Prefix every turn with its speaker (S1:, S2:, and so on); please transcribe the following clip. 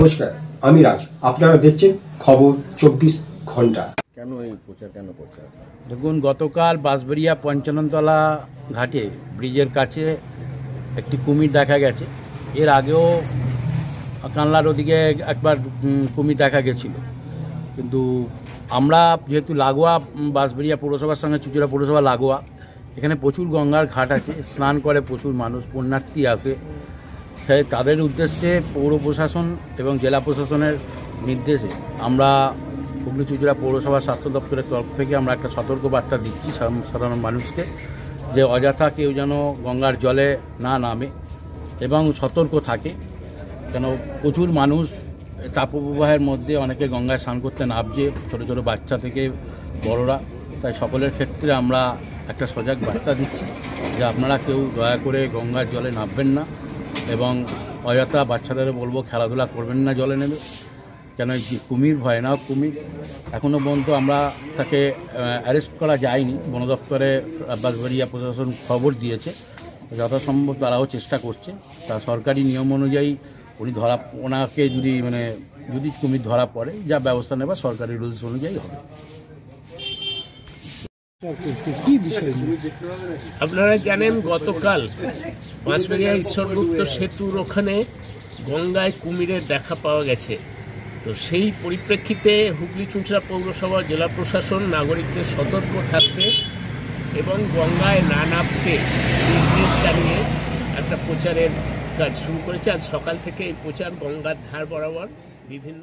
S1: নমস্কার, আমি রাজ। আপনারা দেখছেন খবর 24 ঘন্টা।
S2: কেন এই প্রচার কেন করছে?
S3: দেখুন, গতকাল বাঁশবেড়িয়া পঞ্চাননতলা ঘাটে ব্রিজের কাছে একটি কুমির দেখা গেছে। এর আগেও কানলার ওদিকে একবার কুমির দেখা গেছিল, কিন্তু আমরা যেহেতু লাগোয়া বাঁশবেড়িয়া পৌরসভার সঙ্গে চুঁচুড়া পৌরসভা লাগোয়া, এখানে প্রচুর গঙ্গার ঘাট আছে, স্নান করে প্রচুর মানুষ, পুণ্যার্থী আসে। তাই তাদের উদ্দেশ্যে পৌর প্রশাসন এবং জেলা প্রশাসনের নির্দেশে আমরা হুগলি চুঁচুড়া পৌরসভার স্বাস্থ্য দপ্তরের তরফ থেকে আমরা একটা সতর্ক বার্তা দিচ্ছি সাধারণ মানুষকে, যে অযথা কেউ যেন গঙ্গার জলে না নামে এবং সতর্ক থাকে। কেন প্রচুর মানুষ তাপপ্রবাহের মধ্যে অনেকে গঙ্গায় স্নান করতে নামছে, ছোটো ছোটো বাচ্চা থেকে বড়রা। তাই সকলের ক্ষেত্রে আমরা একটা সজাগ বার্তা দিচ্ছি যে আপনারা কেউ দয়া করে গঙ্গার জলে নামবেন না এবং অযথা বাচ্চাদেরও বলবো খেলাধুলা করবেন না জলে নেমে। কেন কুমির ভয় না, কুমির এখনও পর্যন্ত আমরা তাকে অ্যারেস্ট করা যায়নি। বন দপ্তরে বাঁশবেড়িয়া প্রশাসন খবর দিয়েছে, যথাসম্ভব তারাও চেষ্টা করছে। তা সরকারি নিয়ম অনুযায়ী ওনাকে যদি কুমির ধরা পড়ে, যা ব্যবস্থা নেবা সরকারি রুলস অনুযায়ী হবে।
S4: আপনারা জানেন, গতকাল বাঁশবেড়িয়া ঈশ্বরগুপ্ত সেতুর ওখানে গঙ্গায় কুমিরের দেখা পাওয়া গেছে। তো সেই পরিপ্রেক্ষিতে হুগলি চুঁচুড়া পৌরসভা জেলা প্রশাসন নাগরিকদের সতর্ক থাকতে এবং গঙ্গায় না নামতে নির্দেশ জানিয়ে একটা প্রচারের কাজ শুরু করেছে। আজ সকাল থেকে এই প্রচার গঙ্গার ধার বরাবর বিভিন্ন